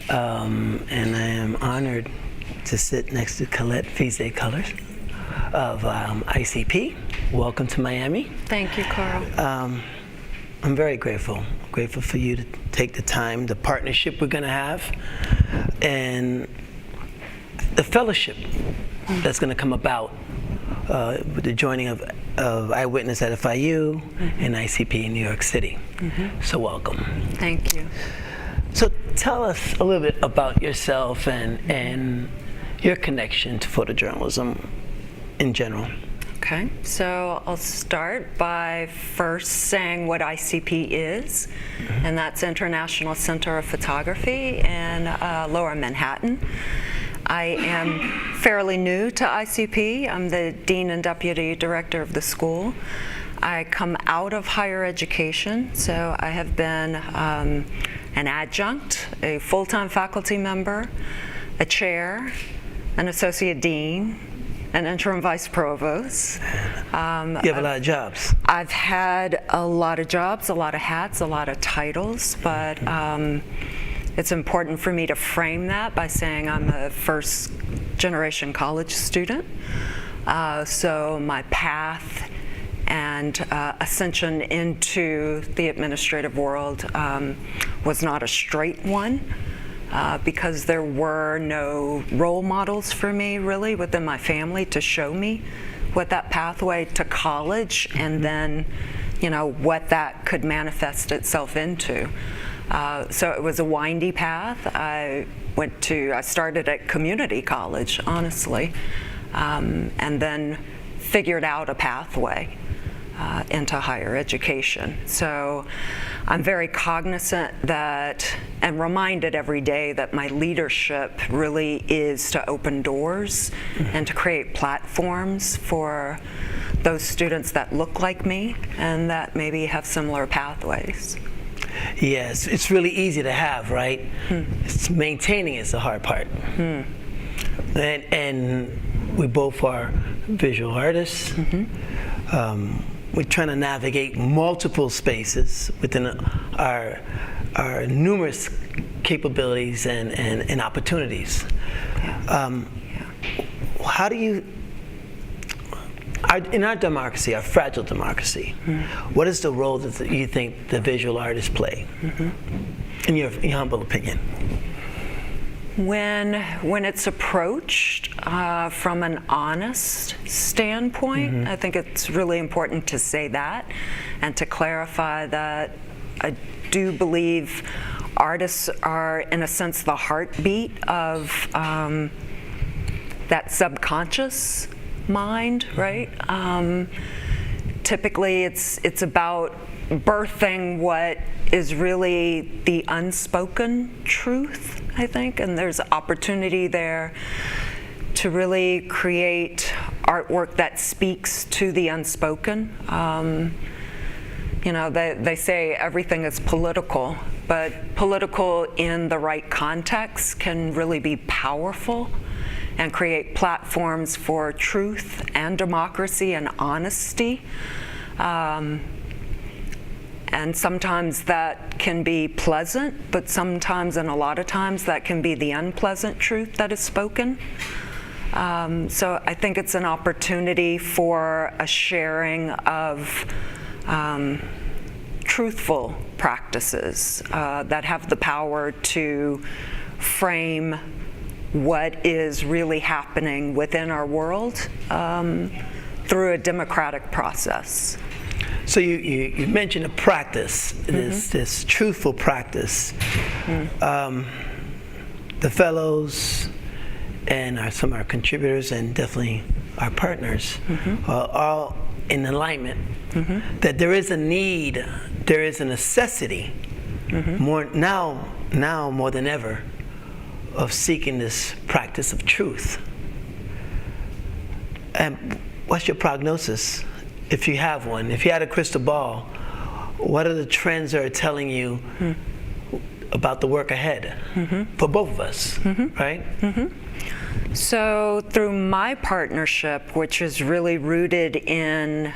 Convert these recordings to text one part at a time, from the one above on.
and I am honored to sit next to Colette Fize-Cullors of ICP. Welcome to Miami. Thank you, Carl. I'm very grateful for you to take the time, the partnership we're going to have, and the fellowship that's going to come about with the joining of Eyewitness at FIU and ICP in New York City. So welcome. Thank you. So tell us a little bit about yourself and your connection to photojournalism in general. Okay, so I'll start by first saying what ICP is, and that's International Center of Photography in Lower Manhattan. I am fairly new to ICP. I'm the Dean and Deputy Director of the school. I come out of higher education, so I have been an adjunct, a full-time faculty member, a chair, an associate dean, an interim vice provost. You have a lot of jobs. I've had a lot of jobs, a lot of hats, a lot of titles, but it's important for me to frame that by saying I'm a first generation college student. So my path and ascension into the administrative world was not a straight one. Because there were no role models for me really within my family to show me what that pathway to college and then, what that could manifest itself into. So it was a windy path. I started at community college, honestly, and then figured out a pathway into higher education. So I'm very cognizant that, and reminded every day that my leadership really is to open doors and to create platforms for those students that look like me and that maybe have similar pathways. Yes, it's really easy to have, right? It's maintaining is the hard part. And we both are visual artists. We're trying to navigate multiple spaces within our numerous capabilities and opportunities. How do you, in our democracy, our fragile democracy, what is the role that you think the visual artists play, in your humble opinion? When it's approached from an honest standpoint, I think it's really important to say that and to clarify that I do believe artists are, in a sense, the heartbeat of that subconscious mind, right? Typically, it's about birthing what is really the unspoken truth, I think, and there's opportunity there to really create artwork that speaks to the unspoken. They say everything is political, but political in the right context can really be powerful and create platforms for truth and democracy and honesty. And sometimes that can be pleasant, but sometimes, and a lot of times, that can be the unpleasant truth that is spoken. So I think it's an opportunity for a sharing of truthful practices that have the power to frame what is really happening within our world through a democratic process. So you mentioned a practice, this truthful practice. The fellows and some of our contributors and definitely our partners are all in alignment that there is a need, there is a necessity, more more than ever, of seeking this practice of truth. And what's your prognosis? If you have one, if you had a crystal ball, what are the trends that are telling you about the work ahead for both of us, right? So through my partnership, which is really rooted in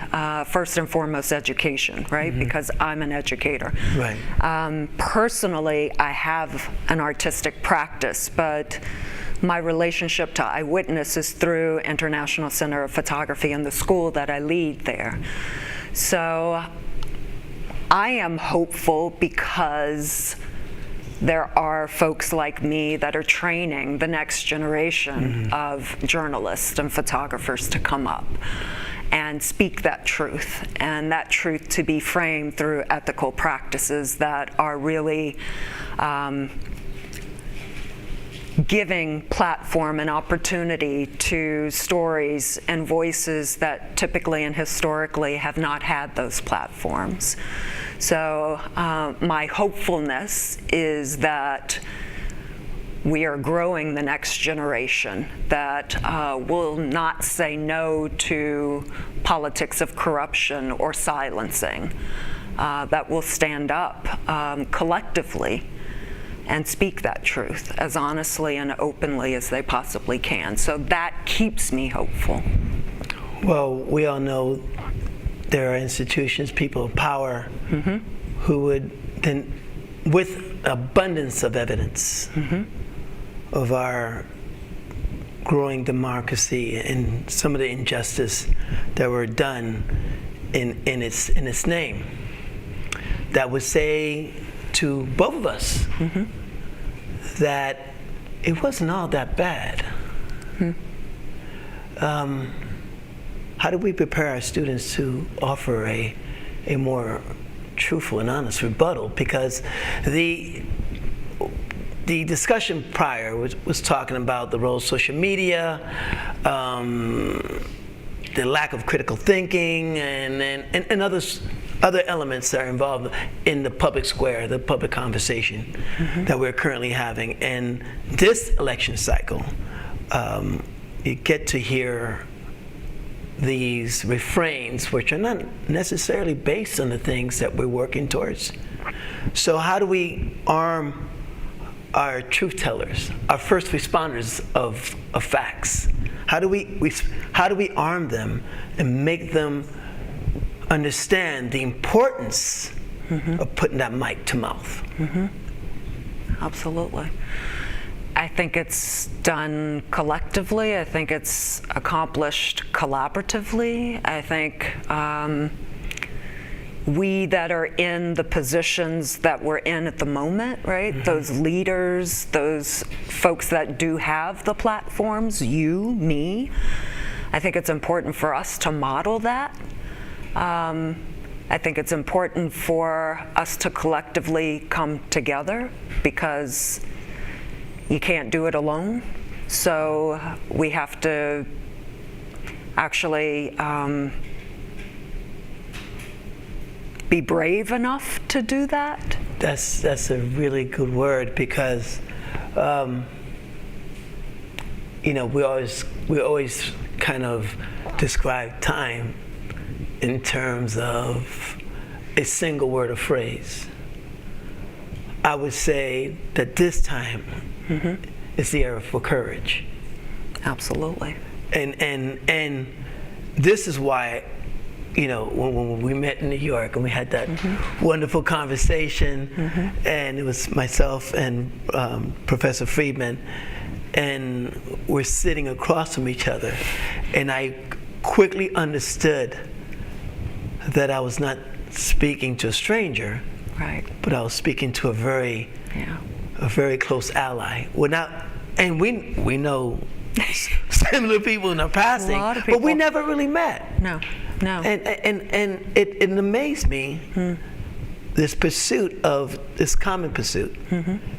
first and foremost education, right? Because I'm an educator. Right. Personally, I have an artistic practice, but my relationship to Eyewitness is through International Center of Photography and the school that I lead there. So I am hopeful because there are folks like me that are training the next generation of journalists and photographers to come up and speak that truth, and that truth to be framed through ethical practices that are really giving platform and opportunity to stories and voices that typically and historically have not had those platforms. So my hopefulness is that we are growing the next generation that will not say no to politics of corruption or silencing, that will stand up collectively and speak that truth as honestly and openly as they possibly can. So that keeps me hopeful. Well, we all know there are institutions, people of power, who would then, with abundance of evidence of our growing democracy and some of the injustice that were done in its name, that would say to both of us that it wasn't all that bad. How do we prepare our students to offer a more truthful and honest rebuttal? Because the discussion prior was talking about the role of social media, the lack of critical thinking, and other elements that are involved in the public square, the public conversation that we're currently having. And this election cycle, you get to hear these refrains, which are not necessarily based on the things that we're working towards. So how do we arm our truth tellers, our first responders of facts? How do we arm them and make them understand the importance of putting that mic to mouth? Absolutely. I think it's done collectively. I think it's accomplished collaboratively. I think we that are in the positions that we're in at the moment, right? Those leaders, those folks that do have the platforms, you, me, I think it's important for us to model that. I think it's important for us to collectively come together because you can't do it alone. So we have to actually be brave enough to do that. That's a really good word, because we always kind of describe time in terms of a single word or phrase. I would say that this time is the era for courage. Absolutely. And this is why, when we met in New York and we had that wonderful conversation, and it was myself and Professor Friedman, and we're sitting across from each other, and I quickly understood that I was not speaking to a stranger, right? But I was speaking to a very close ally. And we know similar people in our passing, but we never really met. No. And it amazed me. This common pursuit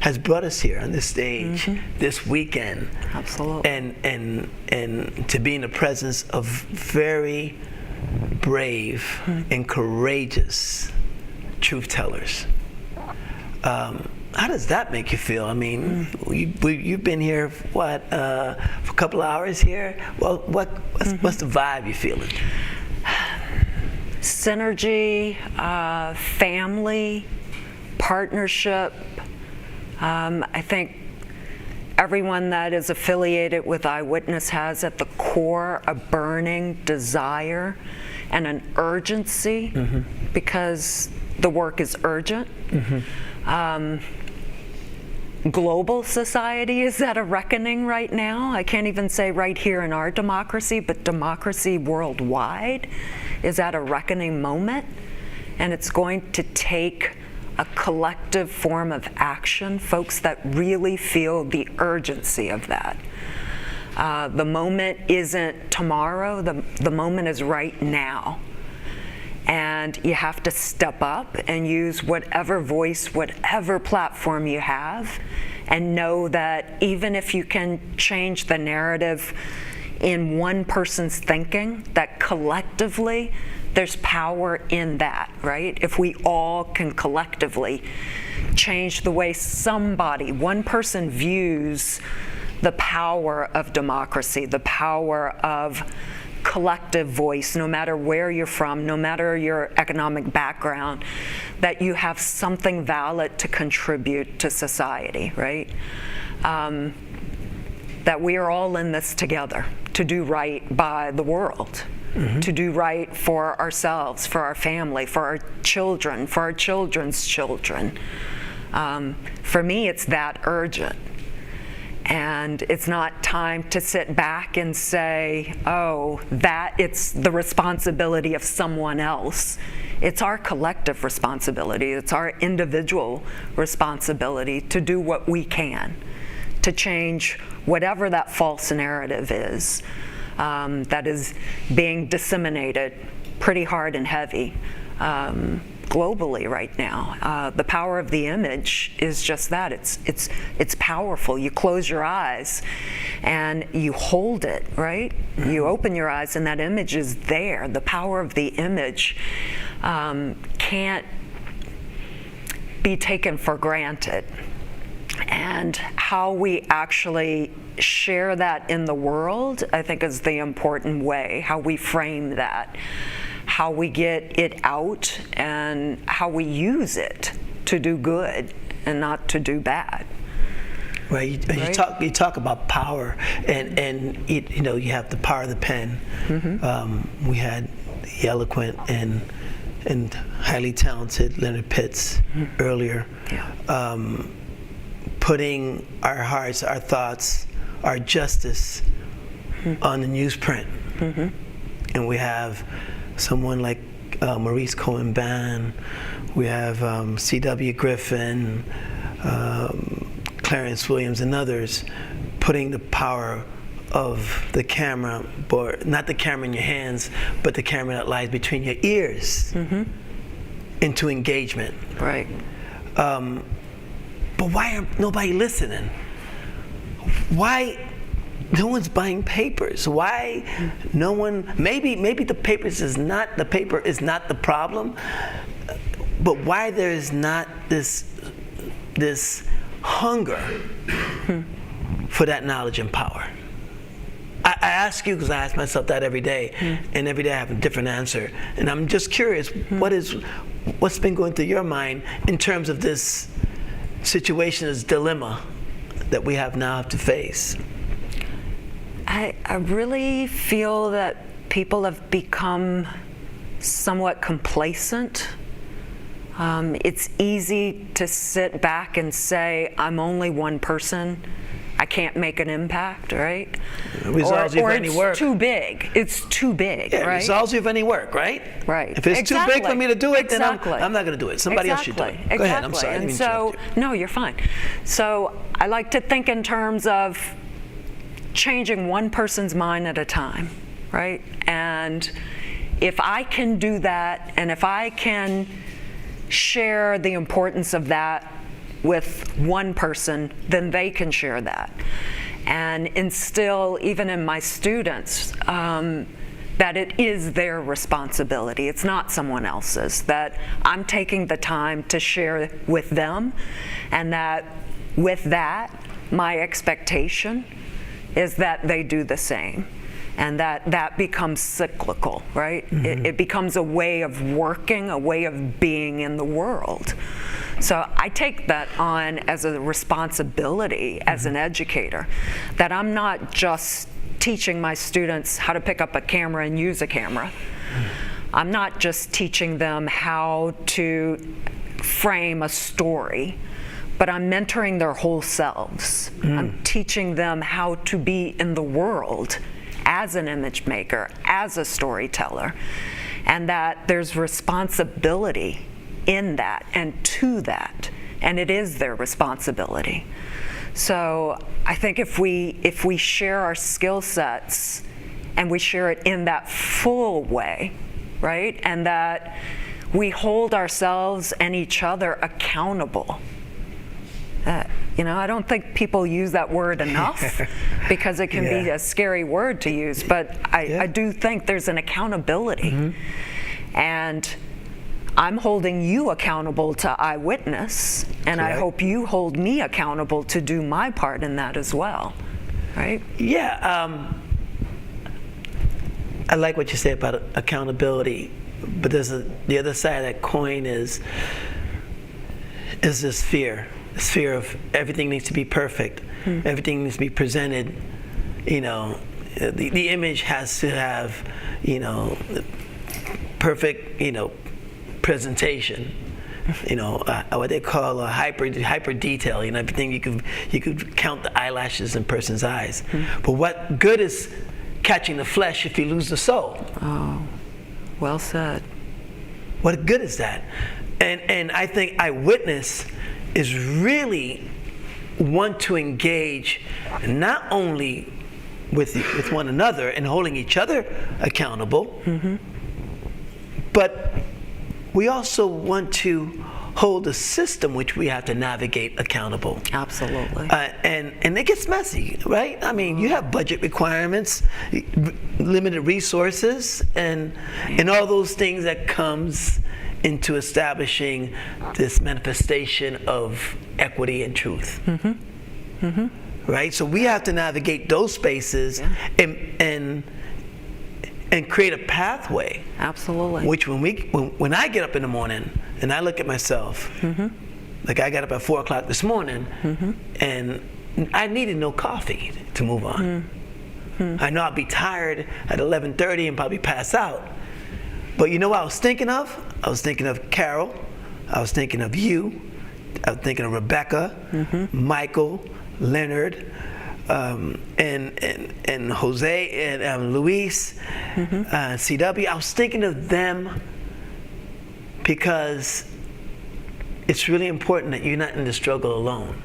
has brought us here on this stage this weekend. Absolutely. And to be in the presence of very brave and courageous truth tellers. How does that make you feel? I mean, you've been here, for a couple of hours here? Well, what's the vibe you're feeling? Synergy, family, partnership. I think everyone that is affiliated with Eyewitness has at the core a burning desire and an urgency, because the work is urgent. Global society is at a reckoning right now. I can't even say right here in our democracy, but democracy worldwide is at a reckoning moment, and it's going to take a collective form of action, folks that really feel the urgency of that. The moment isn't tomorrow, the moment is right now. And you have to step up and use whatever voice, whatever platform you have, and know that even if you can change the narrative in one person's thinking, that collectively there's power in that, right? If we all can collectively change the way somebody, one person views the power of democracy, the power of collective voice, no matter where you're from, no matter your economic background, that you have something valid to contribute to society, right? That we are all in this together to do right by the world, to do right for ourselves, for our family, for our children, for our children's children. For me, it's that urgent. And it's not time to sit back and say, oh, that it's the responsibility of someone else. It's our collective responsibility. It's our individual responsibility to do what we can to change whatever that false narrative is that is being disseminated pretty hard and heavy globally right now. The power of the image is just that. It's powerful. You close your eyes and you hold it, right? You open your eyes and that image is there. The power of the image can't be taken for granted. And how we actually share that in the world, I think, is the important way, how we frame that, how we get it out, and how we use it to do good and not to do bad. Right. You talk about power, and you have the power of the pen. We had the eloquent and highly talented Leonard Pitts earlier. Yeah. Putting our hearts, our thoughts, our justice on the newsprint. And we have someone like Maurice Cohen-Ban, we have C.W. Griffin, Clarence Williams, and others putting the power of the camera, not the camera in your hands, but the camera that lies between your ears into engagement. Right. But why aren't nobody listening? Why no one's buying papers? Why no one? Maybe the paper is not the problem, but why there is not this hunger for that knowledge and power? I ask you because I ask myself that every day, and every day I have a different answer. And I'm just curious, what's been going through your mind in terms of this situation, this dilemma that we have now to face? I really feel that people have become somewhat complacent. It's easy to sit back and say, I'm only one person, I can't make an impact, right? Or it's too big. It's too big, right? It resolves you of any work, right? Right. If it's too big for me to do it, then I'm not going to do it. Somebody else should do it. Go ahead, I'm sorry. And so, no, you're fine. So I like to think in terms of changing one person's mind at a time, right? And if I can do that, and if I can share the importance of that with one person, then they can share that. And instill, even in my students, that it is their responsibility. It's not someone else's. That I'm taking the time to share with them, and that with that, my expectation is that they do the same. and that becomes cyclical, right? It becomes a way of working, a way of being in the world. So I take that on as a responsibility as an educator, that I'm not just teaching my students how to pick up a camera and use a camera. I'm not just teaching them how to frame a story, but I'm mentoring their whole selves. I'm teaching them how to be in the world as an image maker, as a storyteller, and that there's responsibility in that and to that, and it is their responsibility. So I think if we share our skill sets and we share it in that full way, right, and that we hold ourselves and each other accountable. I don't think people use that word enough because it can be a scary word to use, but I do think there's an accountability. And I'm holding you accountable to Eyewitness, and I hope you hold me accountable to do my part in that as well, right? Yeah, I like what you say about accountability, but there's the other side of that coin is this fear. This fear of everything needs to be perfect. Everything needs to be presented. The image has to have, perfect, presentation. What they call a hyper detail. Everything you could count the eyelashes in a person's eyes. But what good is catching the flesh if you lose the soul? Oh, well said. What good is that? And I think Eyewitness is really want to engage not only with one another and holding each other accountable, but we also want to hold the system which we have to navigate accountable. Absolutely. And it gets messy, right? I mean, you have budget requirements, limited resources, and all those things that comes into establishing this manifestation of equity and truth. Right? So we have to navigate those spaces and create a pathway. Absolutely. Which when I get up in the morning and I look at myself, like I got up at 4 o'clock this morning, and I needed no coffee to move on. I know I'll be tired at 11:30 and probably pass out. But you know what I was thinking of? I was thinking of Carol. I was thinking of you. I was thinking of Rebecca, Michael, Leonard, and Jose and Luis, CW. I was thinking of them because it's really important that you're not in the struggle alone.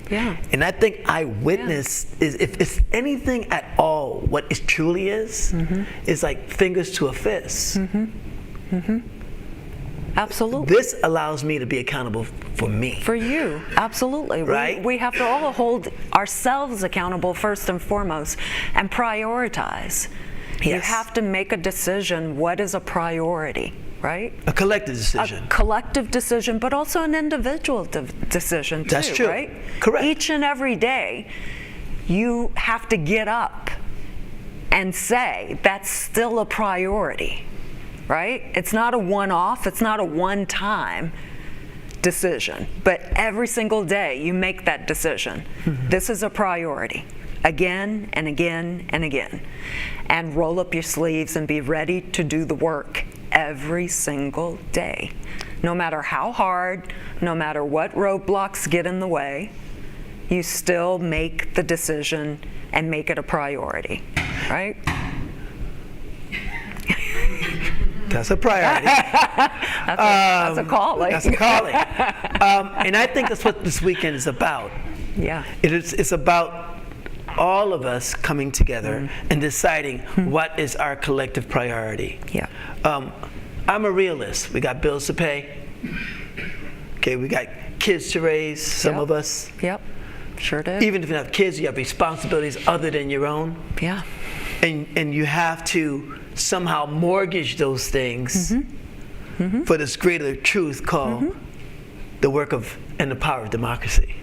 Yeah. And I think Eyewitness is, if it's anything at all, what it truly is like fingers to a fist. Absolutely. This allows me to be accountable for me. For you, absolutely. Right? We have to all hold ourselves accountable first and foremost and prioritize. You have to make a decision, what is a priority, right? A collective decision. A collective decision, but also an individual decision too, That's true. Right? Correct. Each and every day, you have to get up and say, that's still a priority, right? It's not a one-off, it's not a one-time decision, but every single day you make that decision. This is a priority, again and again and again. And roll up your sleeves and be ready to do the work every single day. No matter how hard, no matter what roadblocks get in the way, you still make the decision and make it a priority, right? That's a priority. That's a calling. That's a calling. And I think that's what this weekend is about. Yeah. It's about all of us coming together and deciding what is our collective priority. Yeah. I'm a realist. We got bills to pay. Okay, we got kids to raise, some of us. Yep, sure do. Even if you have kids, you have responsibilities other than your own. Yeah. And you have to somehow mortgage those things for this greater truth called the work of and the power of democracy.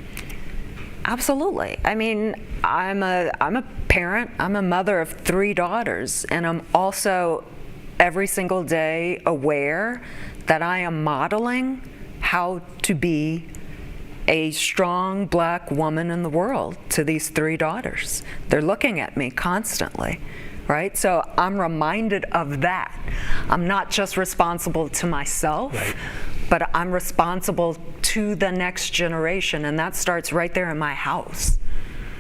Absolutely. I mean, I'm a parent. I'm a mother of 3 daughters, and I'm also every single day aware that I am modeling how to be a strong Black woman in the world to these 3 daughters. They're looking at me constantly, right? So I'm reminded of that. I'm not just responsible to myself, Right. but I'm responsible to the next generation, and that starts right there in my house,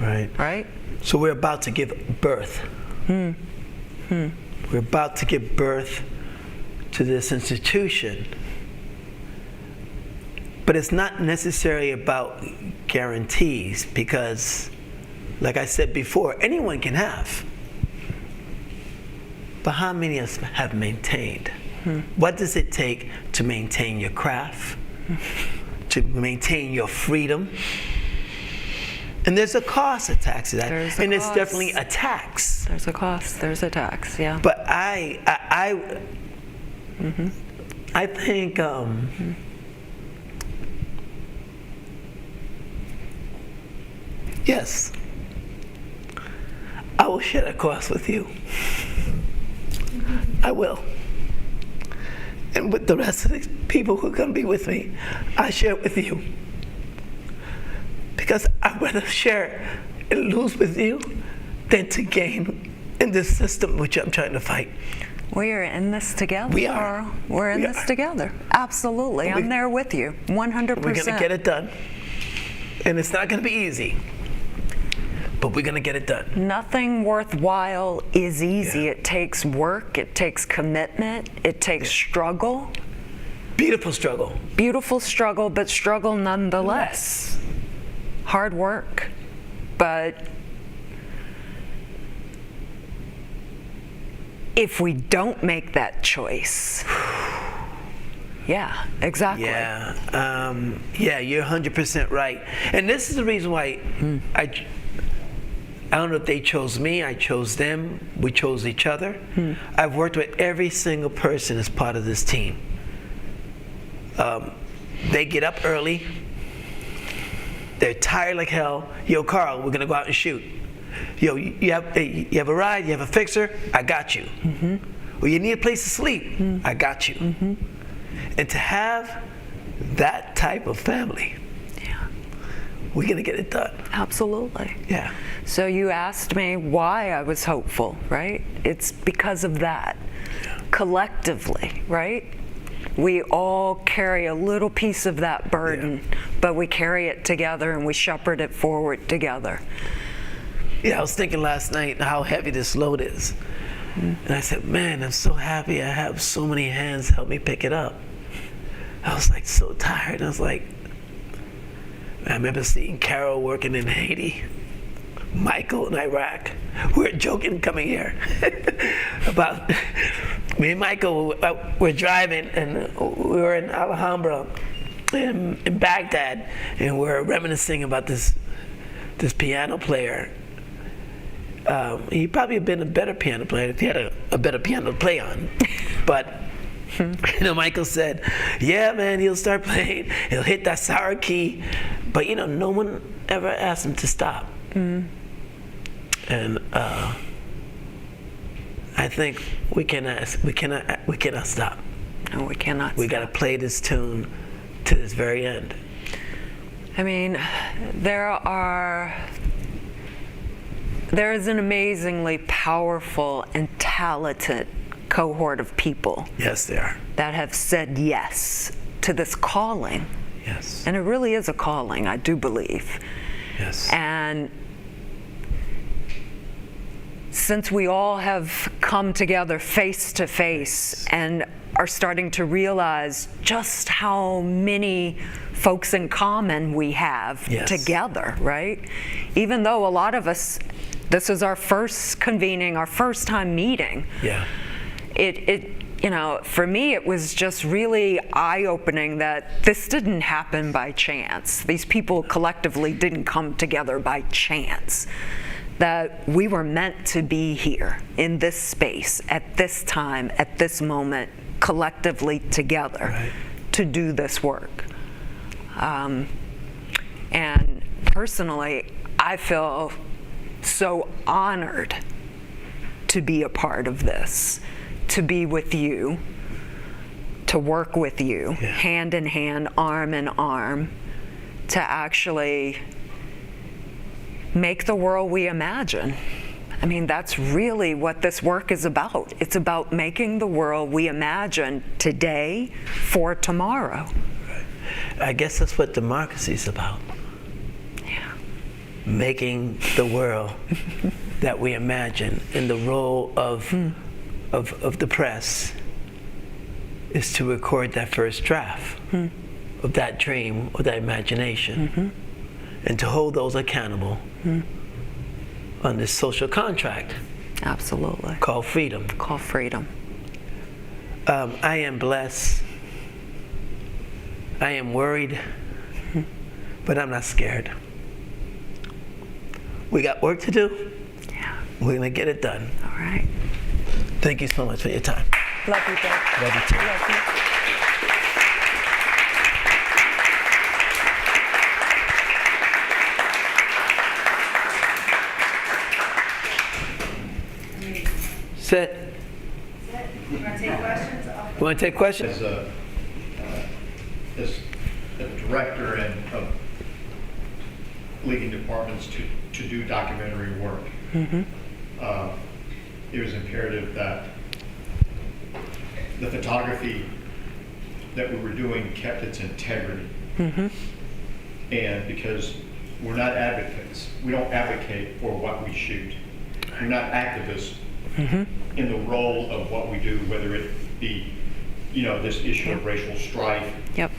Right. right? So we're about to give birth. We're about to give birth to this institution. But it's not necessarily about guarantees, because, like I said before, anyone can have. But how many of us have maintained? What does it take to maintain your craft, to maintain your freedom? And there's a cost attached to that, There's a and it's cost. definitely a tax. There's a cost, there's a tax, yeah. But I think yes, I will share that cost with you. I will. And with the rest of the people who are going to be with me, I share it with you. Because I'd rather share and lose with you than to gain in this system which I'm trying to fight. We are in this together. We are. Carl. We're in We this are. together. Absolutely. I'm there with you, 100%. We're going to get it done. And it's not going to be easy, but we're going to get it done. Nothing worthwhile is easy. Yeah. It takes work, it takes commitment, it takes struggle. Beautiful struggle. Beautiful struggle, but struggle nonetheless. Hard work, but if we don't make that choice, yeah, exactly. Yeah, you're 100% right. And this is the reason why I don't know if they chose me, I chose them, we chose each other. I've worked with every single person as part of this team. They get up early. They're tired like hell. Yo, Carl, we're gonna go out and shoot. Yo, you have a ride, you have a fixer, I got you. Well, you need a place to sleep, I got you. And to have that type of family, we're gonna get it done. Absolutely. Yeah. So you asked me why I was hopeful, right? It's because of that. Collectively, right? We all carry a little piece of that burden, but we carry it together and we shepherd it forward together. Yeah, I was thinking last night how heavy this load is. And I said, man, I'm so happy I have so many hands help me pick it up. I was like so tired. I was like, I remember seeing Carol working in Haiti, Michael in Iraq. We were joking coming here about me and Michael were driving, and we were in Alhambra in Baghdad, and we were reminiscing about this piano player. He probably had been a better piano player if he had a better piano to play on. But Michael said, yeah, man, he'll start playing, he'll hit that sour key, but no one ever asked him to stop. And I think we cannot stop. No, we cannot. We got to play this tune to this very end. I mean, there is an amazingly powerful and talented cohort of people. Yes, they are. That have said yes to this calling. Yes. And it really is a calling, I do believe. Yes. And since we all have come together face to face and are starting to realize just how many folks in common we have together, right? Even though a lot of us, this is our first convening, our first time meeting. Yeah. For me, it was just really eye-opening that this didn't happen by chance. These people collectively didn't come together by chance. That we were meant to be here in this space, at this time, at this moment, collectively together to do this work. And personally, I feel so honored to be a part of this, to be with you, to work with you, hand in hand, arm in arm, to actually make the world we imagine. I mean, that's really what this work is about. It's about making the world we imagine today for tomorrow. I guess that's what democracy is about. Yeah. Making the world that we imagine. And the role of the press is to record that first draft of that dream or that imagination, and to hold those accountable on this social contract. Absolutely. Called freedom. Called freedom. I am blessed. I am worried, but I'm not scared. We got work to do. Yeah. We're gonna get it done. All right. Thank you so much for your time. Love you, Dave. Love you too. Love you. Sit. You want to take questions? You want to take questions? As a director and of leading departments to do documentary work, it was imperative that the photography that we were doing kept its integrity. And because we're not advocates, we don't advocate for what we shoot. We're not activists in the role of what we do, whether it be, this issue of racial strife, Yep.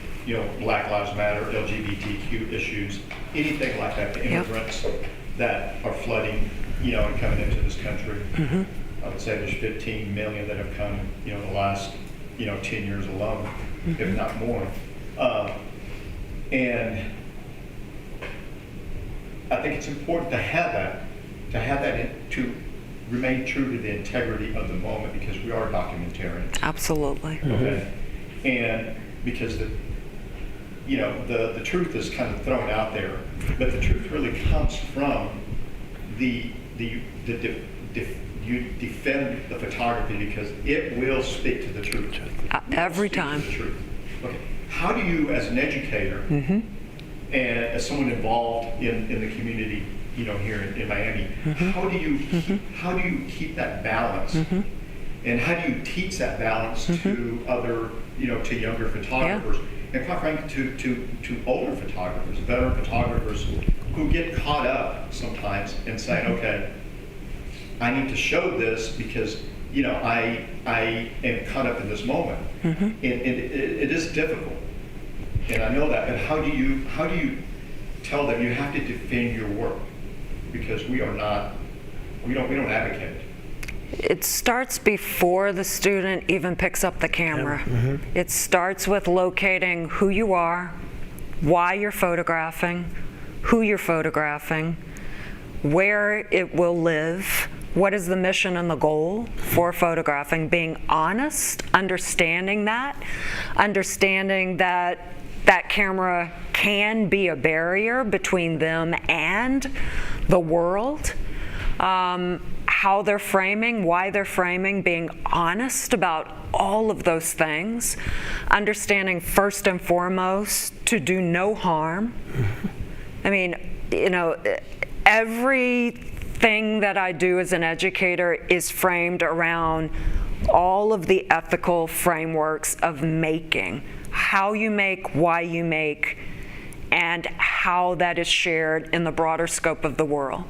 Black Lives Matter, LGBTQ issues, anything like that, the immigrants that are flooding, and coming into this country. I would say there's 15 million that have come, the last, 10 years alone, if not more. And I think it's important to have that, to remain true to the integrity of the moment, because we are documentarians. Absolutely. Okay. And because the truth is kind of thrown out there, but the truth really comes from you defend the photography because it will speak to the truth. Every time. The truth. Okay. How do you, as an educator, and as someone involved in the community, here in Miami, how do you keep that balance? And how do you teach that balance to other, to younger photographers, and quite frankly, to older photographers, veteran photographers, who get caught up sometimes in saying, okay, I need to show this because I am caught up in this moment, and it is difficult, and I know that. But how do you tell them you have to defend your work, because we don't advocate. It starts before the student even picks up the camera. It starts with locating who you are, why you're photographing, who you're photographing, where it will live, what is the mission and the goal for photographing, being honest, understanding that that camera can be a barrier between them and the world. How they're framing, why they're framing, being honest about all of those things, understanding first and foremost to do no harm. I mean, everything that I do as an educator is framed around all of the ethical frameworks of making, how you make, why you make, and how that is shared in the broader scope of the world.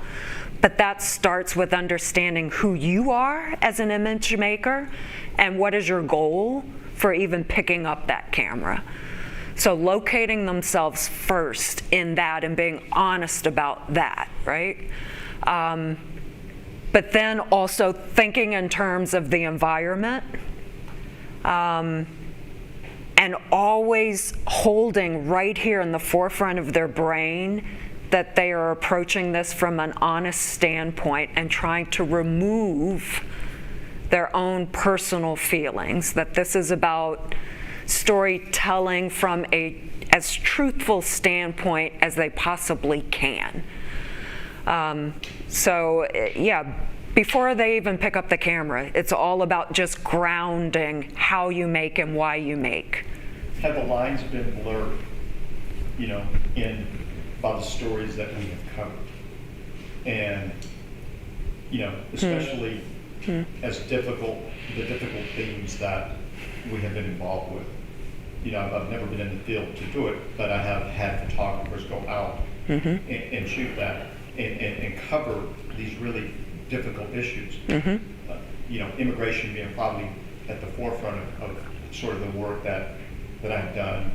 But that starts with understanding who you are as an image maker and what is your goal for even picking up that camera. So locating themselves first in that and being honest about that, right? But then also thinking in terms of the environment, and always holding right here in the forefront of their brain that they are approaching this from an honest standpoint and trying to remove their own personal feelings, that this is about storytelling from as truthful standpoint as they possibly can. Before they even pick up the camera, it's all about just grounding how you make and why you make. Have the lines been blurred, by the stories that we have covered? And, especially as the difficult themes that we have been involved with. I've never been in the field to do it, but I have had photographers go out and shoot that and cover these really difficult issues. Immigration being probably at the forefront of sort of the work that I've done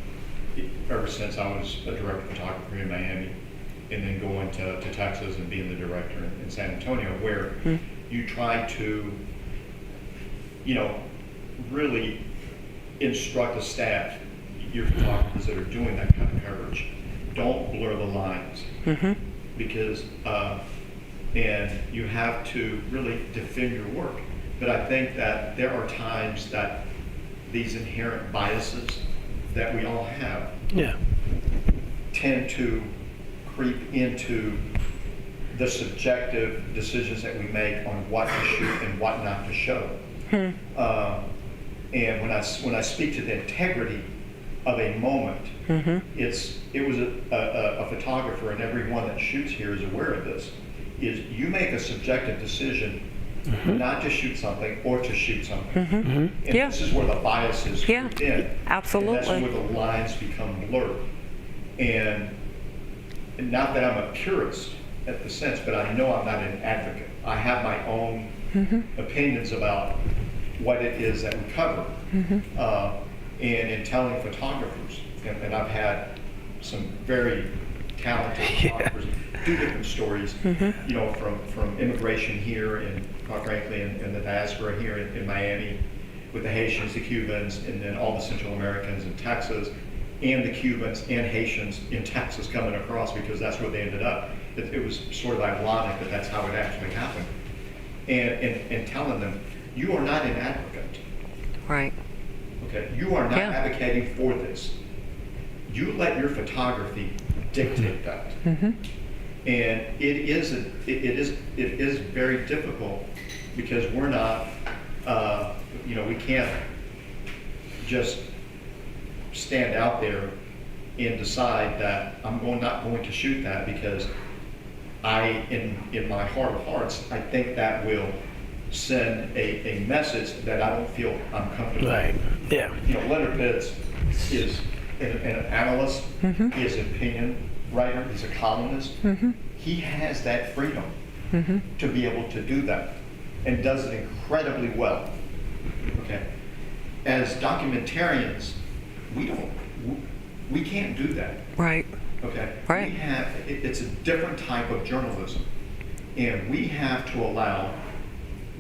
ever since I was a director photographer in Miami, and then going to Texas and being the director in San Antonio, where you try to, really instruct the staff, your photographers that are doing that kind of coverage, don't blur the lines, because and you have to really defend your work. But I think that there are times that these inherent biases that we all have tend to creep into the subjective decisions that we make on what to shoot and what not to show. And when I speak to the integrity of a moment, it was a photographer, and everyone that shoots here is aware of this, is you make a subjective decision not to shoot something or to shoot something. And this is where the biases creep in. Absolutely. And that's where the lines become blurred. And not that I'm a purist at the sense, but I know I'm not an advocate. I have my own opinions about what it is that we cover. And in telling photographers, and I've had some very talented photographers do different stories, from immigration here and quite frankly in the diaspora here in Miami, with the Haitians, the Cubans, and then all the Central Americans in Texas, and the Cubans and Haitians in Texas coming across, because that's where they ended up. It was sort of ironic that that's how it actually happened. And telling them, you are not an advocate. Right. Okay, you are not advocating for this. You let your photography dictate that. And it is very difficult, because we're not, we can't just stand out there and decide that I'm not going to shoot that, because in my heart of hearts, I think that will send a message that I don't feel I'm comfortable with. Yeah. Leonard Pitts is an analyst, he is an opinion writer, he's a columnist. He has that freedom to be able to do that, and does it incredibly well. Okay. As documentarians, we can't do that. Right. Okay. Right. It's a different type of journalism, and we have to allow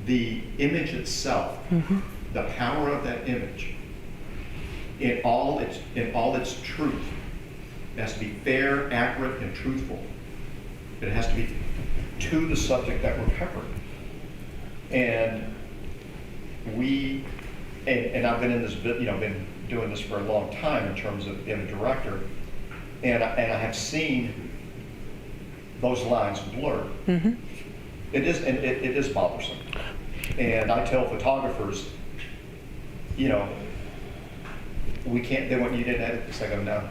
the image itself, the power of that image, in all its truth. It has to be fair, accurate, and truthful. It has to be to the subject that we're covering. And I've been in this, been doing this for a long time in terms of being a director, and I have seen those lines blur. It is bothersome. And I tell photographers, we can't. They want you to edit this. I go, no,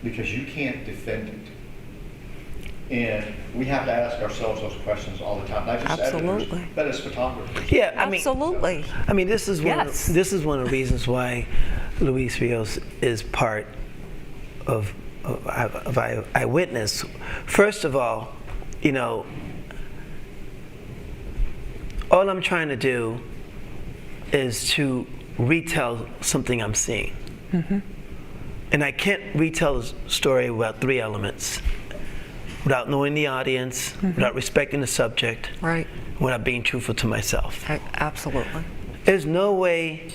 because you can't defend it. And we have to ask ourselves those questions all the time, not just editors, but as photographers. Yeah, Absolutely. This is one of the reasons why Luis Rios is part of Eyewitness. First of all, all I'm trying to do is to retell something I'm seeing. And I can't retell a story without three elements: without knowing the audience, without respecting the subject, Right. without being truthful to myself. Absolutely. There's no way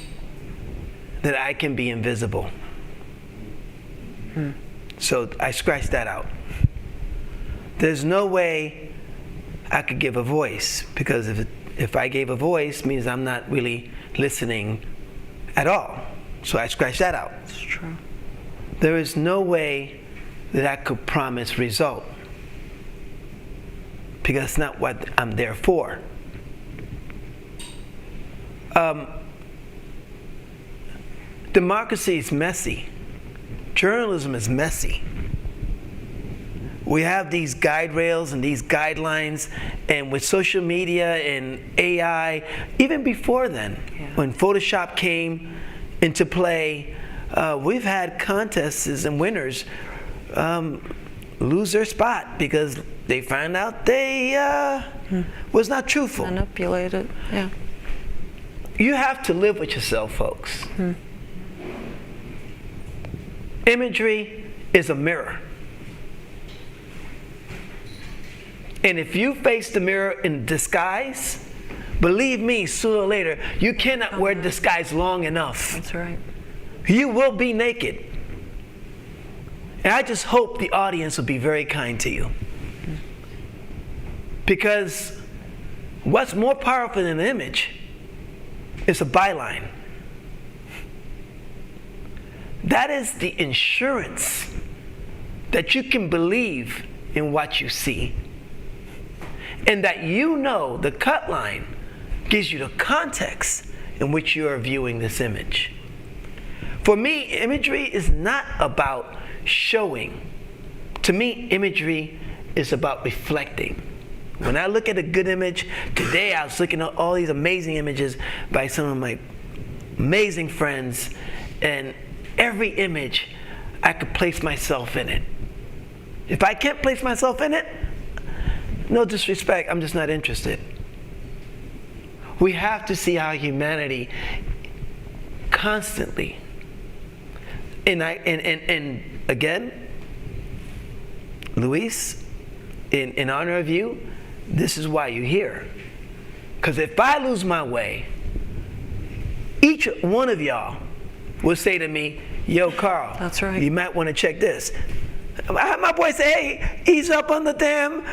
that I can be invisible. So I scratched that out. There's no way I could give a voice, because if I gave a voice, means I'm not really listening at all. So I scratched that out. It's true. There is no way that I could promise result, because it's not what I'm there for. Democracy is messy. Journalism is messy. We have these guide rails and these guidelines, and with social media and AI, even before then, when Photoshop came into play, we've had contests and winners lose their spot because they found out they was not truthful. Manipulated, yeah. You have to live with yourself, folks. Imagery is a mirror. And if you face the mirror in disguise, believe me, sooner or later, you cannot wear disguise long enough. That's right. You will be naked. And I just hope the audience will be very kind to you. Because what's more powerful than an image is a byline. That is the insurance that you can believe in what you see. And that you know the cut line gives you the context in which you are viewing this image. For me, imagery is not about showing. To me, imagery is about reflecting. When I look at a good image, today I was looking at all these amazing images by some of my amazing friends, and every image, I could place myself in it. If I can't place myself in it, no disrespect, I'm just not interested. We have to see how humanity constantly, and again, Luis, in honor of you, this is why you're here. Because if I lose my way, each one of y'all will say to me, yo, Carl, that's right, you might want to check this. I had my boy say, hey, ease up on the damn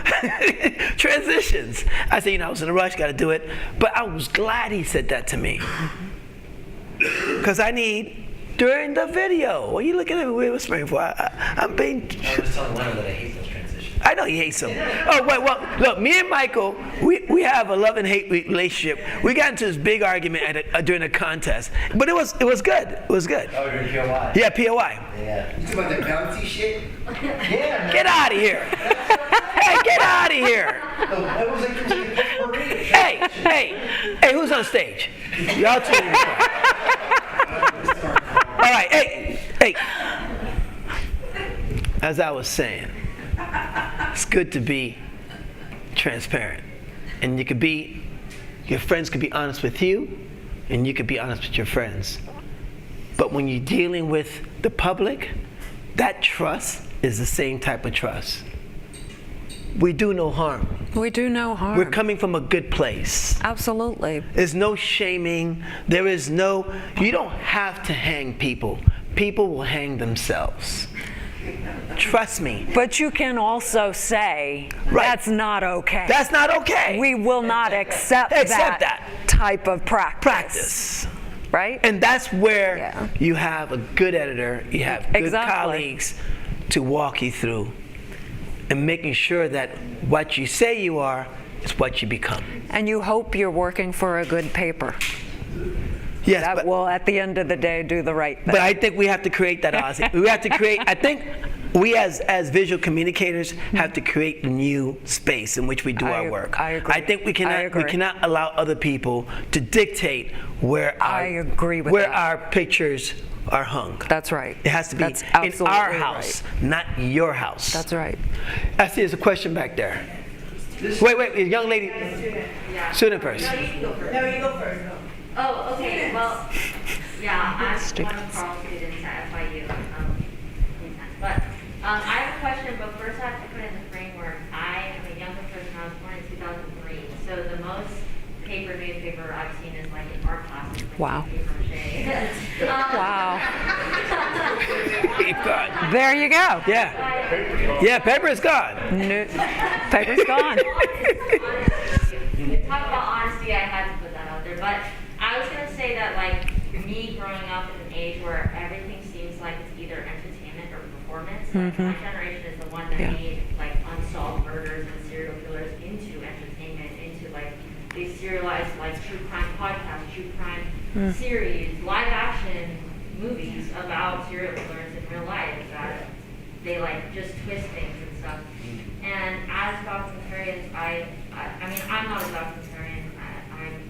transitions. I said, I was in a rush, got to do it. But I was glad he said that to me. Because I need, during the video, what are you looking at me whispering for? I'm being... I was telling Leonard that I hate those transitions. I know he hates them. Oh, wait, well, look, me and Michael, we have a love and hate relationship. We got into this big argument during a contest. But it was good. It was good. Oh, you're in POI? Yeah, POI. Yeah. You talking about that bouncy shit? Yeah. Get out of here. Hey, get out of here. It was like Hey, who's on stage? Y'all two. All right, hey. As I was saying, it's good to be transparent. And your friends could be honest with you, and you could be honest with your friends. But when you're dealing with the public, that trust is the same type of trust. We do no harm. We do no harm. We're coming from a good place. Absolutely. There's no shaming. You don't have to hang people. People will hang themselves. Trust me. But you can also say, that's not okay. That's not okay. We will not accept that type of practice. Right? And that's where you have a good editor, you have good colleagues to walk you through, and making sure that what you say you are is what you become. And you hope you're working for a good paper. Yes, that will, at the end of the day, do the right thing. But I think we have to create that, Ozzy. We have to create, I think we as visual communicators have to create a new space in which we do our work. I agree. I think we cannot allow other people to dictate where our pictures are hung. That's right. It has to be in our house, not your house. That's right. I see there's a question back there. Wait, young lady. Student first. No, you go first. Oh, okay. Well, yeah, I'm one of Carl's students at FIU. But I have a question, but first I have to put in the framework. I am a younger person. I was born in 2003. So the most newspaper I've seen is like in art classes. Like wow. Wow. There you go. Yeah, paper is gone. Paper's gone. Talk about honesty, I had to put that out there. But I was going to say that, like, me growing up in an age where everything seems like it's either entertainment or performance. Like my generation is the one that made like unsolved murders and serial killers into entertainment, into like they serialized like true crime podcasts, true crime series, live action movies about serial killers in real life that they like just twist things and stuff. And as documentarians, I mean, I'm not a documentarian.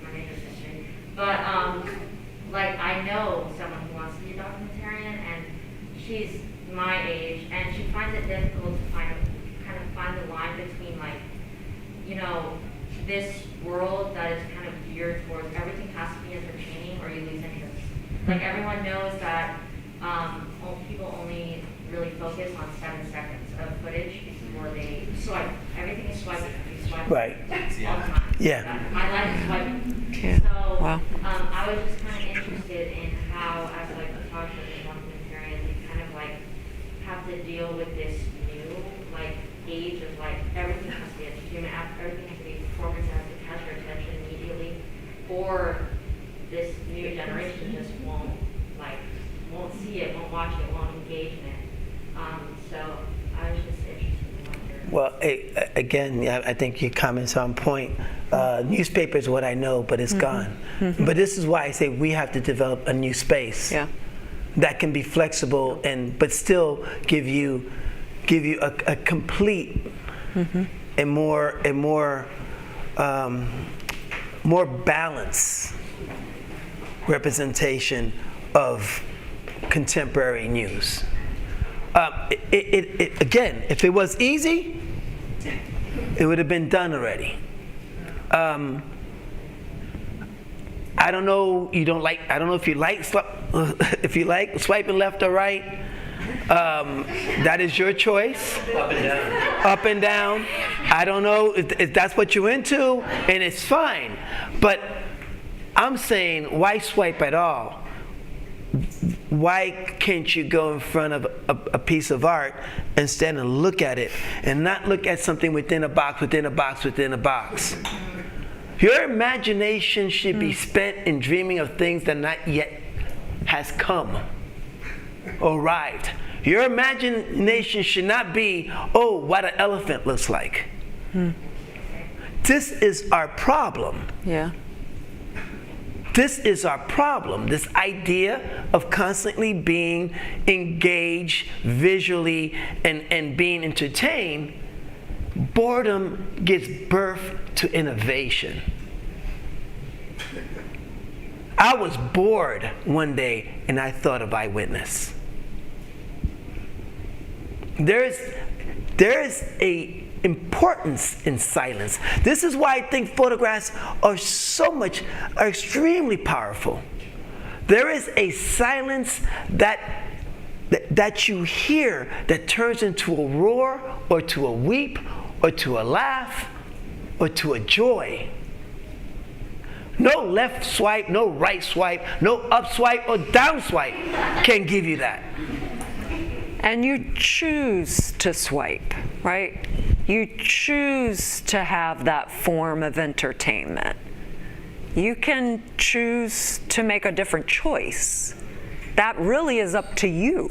My major is history, but like I know someone who wants to be a documentarian, and she's my age, and she finds it difficult to kind of find the line between like, you know, this world that is kind of geared towards everything has to be entertaining or you lose interest. Like everyone knows that people only really focus on 7 seconds of footage before they swipe. Everything is swiping. You swipe Right. all the time. Yeah. My life is swiping. Yeah. So Wow. I was just kind of interested in how, as like photographers and documentarians, we kind of like have to deal with this new like age of like everything has to be entertainment, everything has to be performance, it has to catch our attention immediately, or this new generation just won't see it, won't watch it, won't engage in it. So I was just interested in what your Well, again, yeah, I think your comments are on point. Newspaper is what I know, but it's gone. But this is why I say we have to develop a new space that can be flexible but still give you a complete and more balanced representation of contemporary news. Again, if it was easy, it would have been done already. I don't know. I don't know if you like swiping left or right. That is your choice. Up and down. Up and down. I don't know if that's what you're into, and it's fine. But I'm saying, why swipe at all? Why can't you go in front of a piece of art and stand and look at it and not look at something within a box, within a box, within a box? Your imagination should be spent in dreaming of things that not yet has come or arrived. Your imagination should not be, oh, what an elephant looks like. This is our problem. Yeah. This is our problem, this idea of constantly being engaged visually and being entertained. Boredom gives birth to innovation. I was bored one day and I thought of Eyewitness. There is a importance in silence. This is why I think photographs are extremely powerful. There is a silence that you hear that turns into a roar or to a weep or to a laugh or to a joy. No left swipe, no right swipe, no up swipe or down swipe can give you that. And you choose to swipe, right? You choose to have that form of entertainment. You can choose to make a different choice. That really is up to you.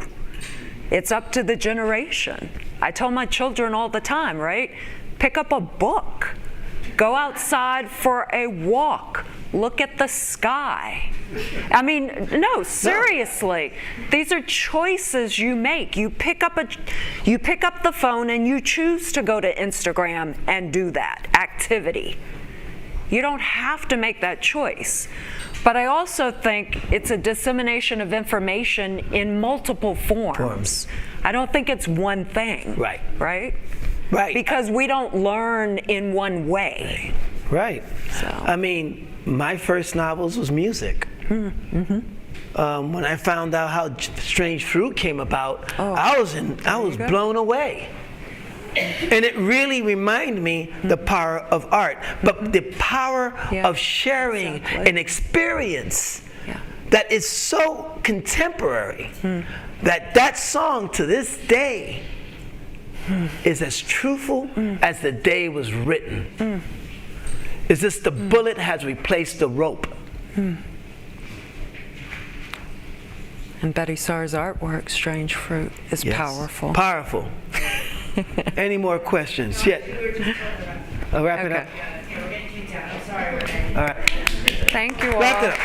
It's up to the generation. I tell my children all the time, right? Pick up a book. Go outside for a walk. Look at the sky. I mean, no, seriously. These are choices you make. You pick up the phone and you choose to go to Instagram and do that activity. You don't have to make that choice. But I also think it's a dissemination of information in multiple forms. I don't think it's one thing. Right. Right? Right. Because we don't learn in one way. Right. So. I mean, my first novels was music. When I found out how Strange Fruit came about, I was blown away. And it really reminded me the power of art, but the power of sharing an experience that is so contemporary that song to this day is as truthful as the day it was written. It's just the bullet has replaced the rope. And Betty Saar's artwork, Strange Fruit, is Yes. powerful. Powerful. Any more questions? Yeah. I'll wrap it up. Okay. Yeah, we're getting kicked out. I'm sorry, we're getting. All right. Thank you all. Wrap it up.